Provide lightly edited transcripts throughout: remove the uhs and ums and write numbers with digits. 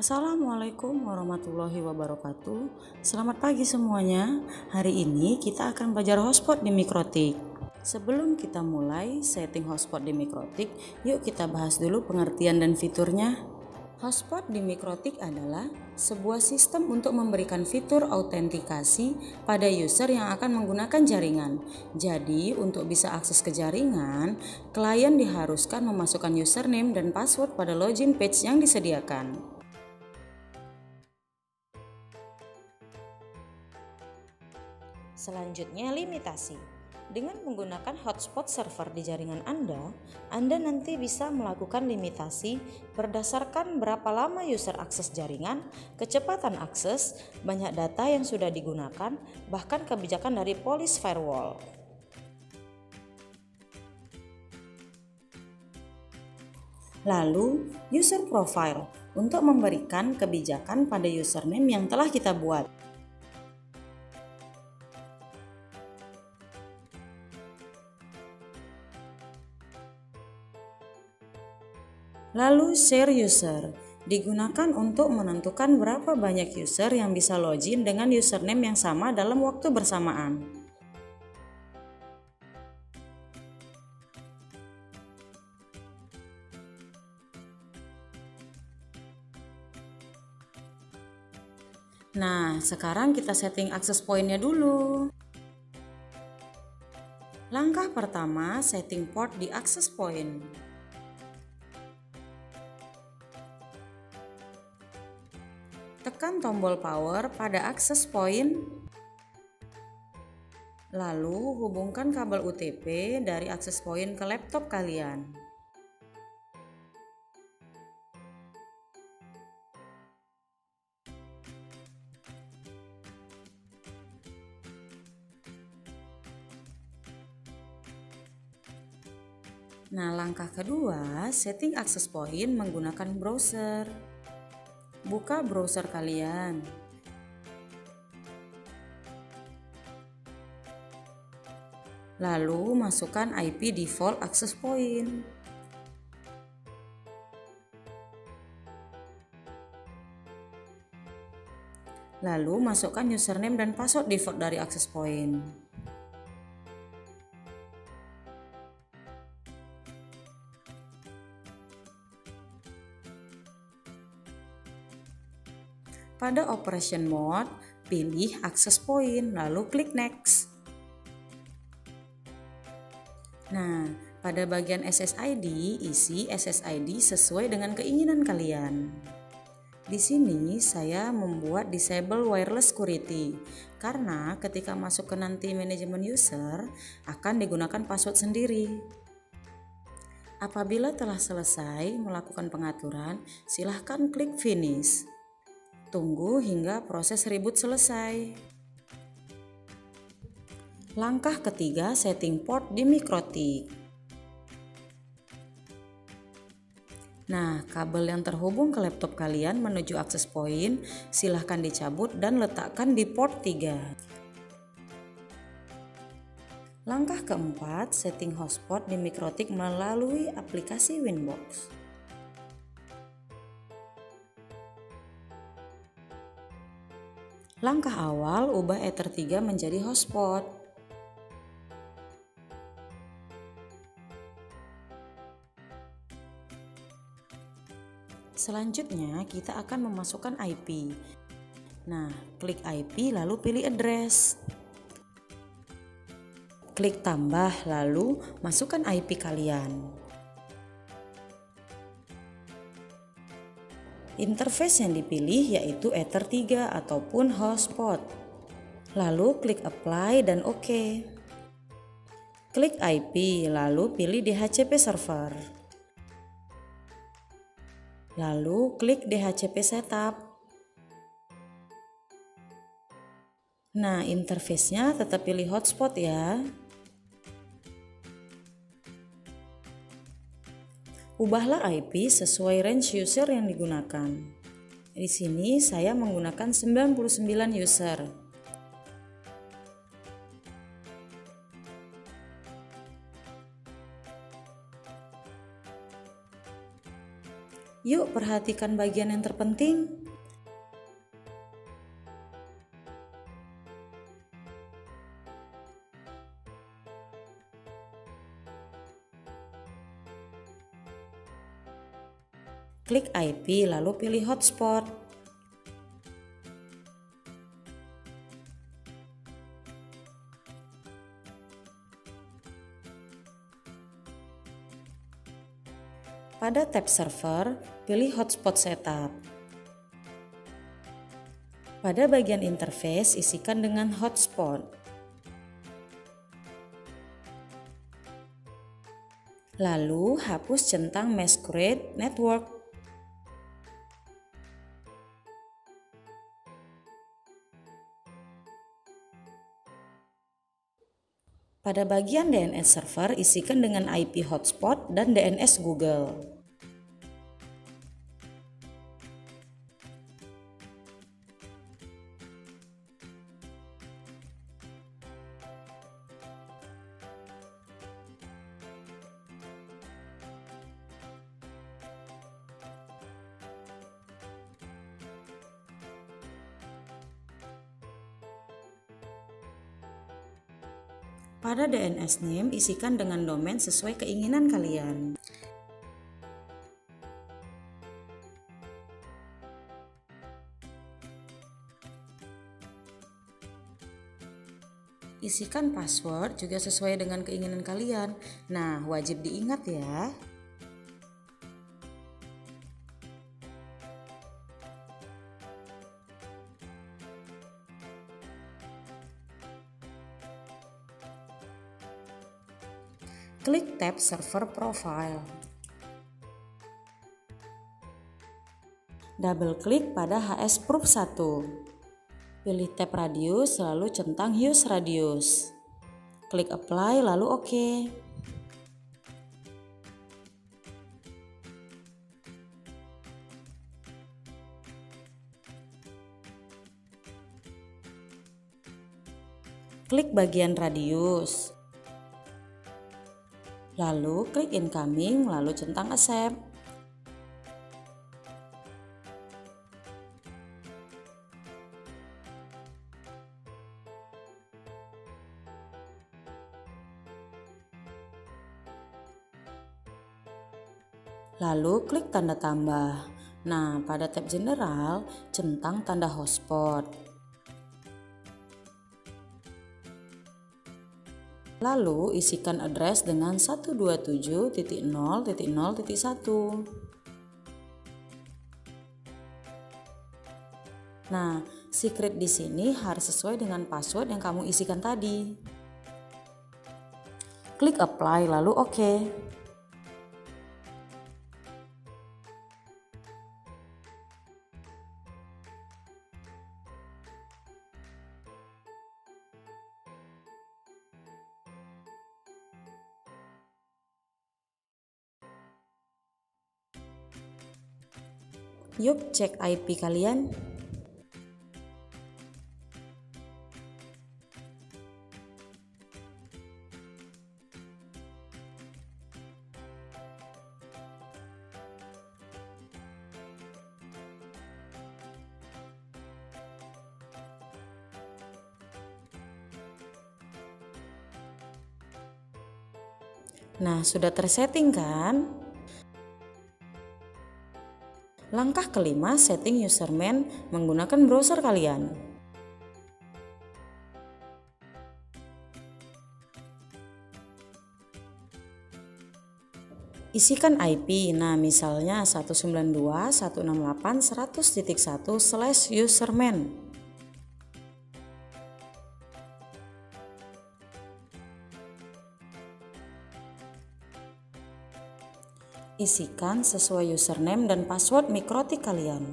Assalamualaikum warahmatullahi wabarakatuh. Selamat pagi semuanya. Hari ini kita akan belajar hotspot di Mikrotik. Sebelum kita mulai setting hotspot di Mikrotik, yuk kita bahas dulu pengertian dan fiturnya. Hotspot di Mikrotik adalah sebuah sistem untuk memberikan fitur autentikasi pada user yang akan menggunakan jaringan. Jadi, untuk bisa akses ke jaringan, klien diharuskan memasukkan username dan password pada login page yang disediakan. Selanjutnya, limitasi. Dengan menggunakan hotspot server di jaringan Anda nanti bisa melakukan limitasi berdasarkan berapa lama user akses jaringan, kecepatan akses, banyak data yang sudah digunakan, bahkan kebijakan dari policy firewall. Lalu, user profile untuk memberikan kebijakan pada username yang telah kita buat. Lalu share user digunakan untuk menentukan berapa banyak user yang bisa login dengan username yang sama dalam waktu bersamaan. Nah, sekarang kita setting access point-nya dulu. Langkah pertama, setting port di access point. Tekan tombol power pada access point, lalu hubungkan kabel UTP dari access point ke laptop kalian. Nah, langkah kedua, setting access point menggunakan browser. Buka browser kalian. Lalu masukkan IP default access point. Lalu masukkan username dan password default dari access point. Pada operation mode, pilih access point, lalu klik next. Nah, pada bagian SSID, isi SSID sesuai dengan keinginan kalian. Di sini saya membuat disable wireless security, karena ketika masuk ke nanti manajemen user, akan digunakan password sendiri. Apabila telah selesai melakukan pengaturan, silahkan klik finish. Tunggu hingga proses reboot selesai. Langkah ketiga, setting port di Mikrotik. Nah, kabel yang terhubung ke laptop kalian menuju access point silahkan dicabut dan letakkan di port 3. Langkah keempat, setting hotspot di Mikrotik melalui aplikasi Winbox. Langkah awal, ubah Ether 3 menjadi hotspot. Selanjutnya, kita akan memasukkan IP. Nah, klik IP lalu pilih address. Klik tambah lalu masukkan IP kalian. Interface yang dipilih yaitu Ether 3 ataupun hotspot. Lalu klik apply dan OK. Klik IP lalu pilih DHCP server. Lalu klik DHCP setup. Nah, interface-nya tetap pilih hotspot ya. Ubahlah IP sesuai range user yang digunakan. Di sini saya menggunakan 99 user. Yuk perhatikan bagian yang terpenting. Klik IP lalu pilih hotspot. Pada tab server, pilih hotspot setup. Pada bagian interface, isikan dengan hotspot. Lalu, hapus centang Masquerade Network. Pada bagian DNS server, isikan dengan IP hotspot dan DNS Google. Pada DNS name, isikan dengan domain sesuai keinginan kalian. Isikan password juga sesuai dengan keinginan kalian. Nah, wajib diingat ya. Klik tab Server Profile. Double klik pada HS Proof 1. Pilih tab radius lalu centang Use Radius. Klik Apply lalu OK. Klik bagian radius. Lalu klik incoming, lalu centang accept. Lalu klik tanda tambah. Nah, pada tab general, centang tanda hotspot. Lalu isikan address dengan 127.0.0.1. Nah, secret di sini harus sesuai dengan password yang kamu isikan tadi. Klik apply lalu OK. Yuk cek IP kalian. Nah, sudah tersetting kan? Langkah kelima, setting username menggunakan browser kalian. Isikan IP, nah misalnya 192.168.100.1/username. Isikan sesuai username dan password Mikrotik kalian.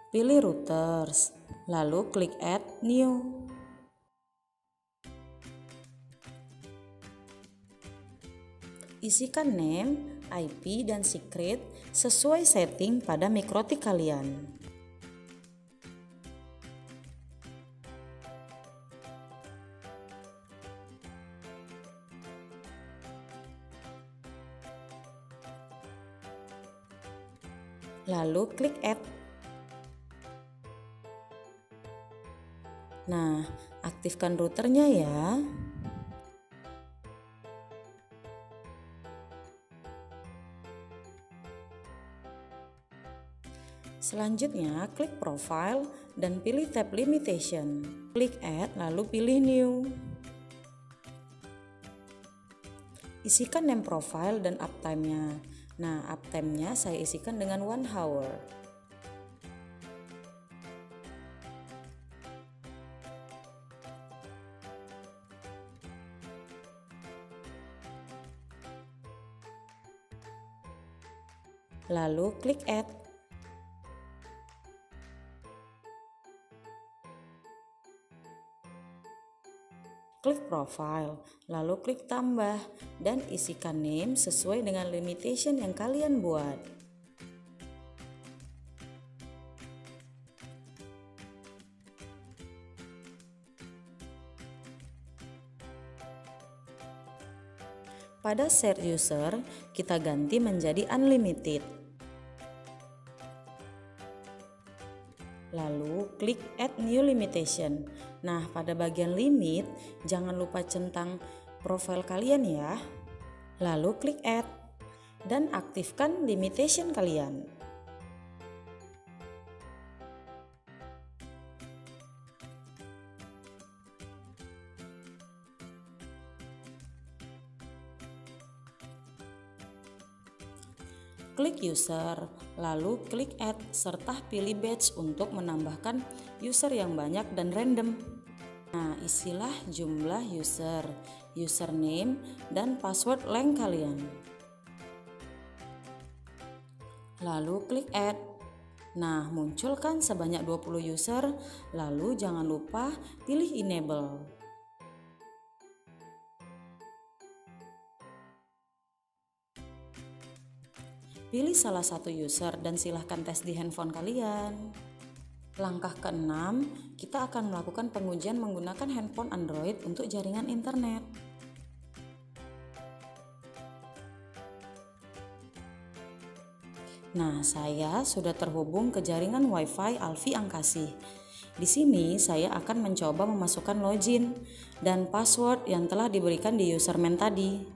Pilih routers, lalu klik add new. Isikan name, IP, dan secret sesuai setting pada Mikrotik kalian. lalu klik Add. Nah, aktifkan routernya ya. Selanjutnya, klik Profile dan pilih tab Limitation. Klik Add lalu pilih New. Isikan name profile dan uptime-nya. Nah, uptime-nya saya isikan dengan 1 hour. Lalu klik Add. Klik Profile, lalu klik Tambah dan isikan name sesuai dengan limitation yang kalian buat. Pada Share User, kita ganti menjadi Unlimited. Lalu klik Add New Limitation. Nah, pada bagian limit, jangan lupa centang profil kalian ya. Lalu klik Add dan aktifkan limitation kalian. Klik User, lalu klik Add serta pilih Batch untuk menambahkan user yang banyak dan random. Nah, isilah jumlah user, username, dan password length kalian. Lalu klik Add. Nah, munculkan sebanyak 20 user, lalu jangan lupa pilih Enable. Pilih salah satu user dan silahkan tes di handphone kalian. Langkah ke-6, kita akan melakukan pengujian menggunakan handphone Android untuk jaringan internet. Nah, saya sudah terhubung ke jaringan Wi-Fi Alfi Angkasih. Di sini saya akan mencoba memasukkan login dan password yang telah diberikan di username tadi.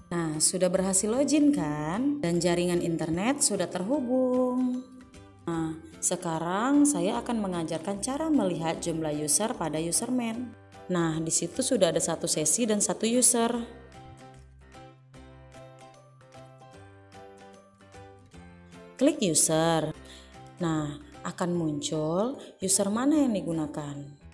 Nah, sudah berhasil login kan? Dan jaringan internet sudah terhubung. Nah, sekarang saya akan mengajarkan cara melihat jumlah user pada username. Nah, di situ sudah ada satu sesi dan satu user. Klik user. Nah, akan muncul user mana yang digunakan.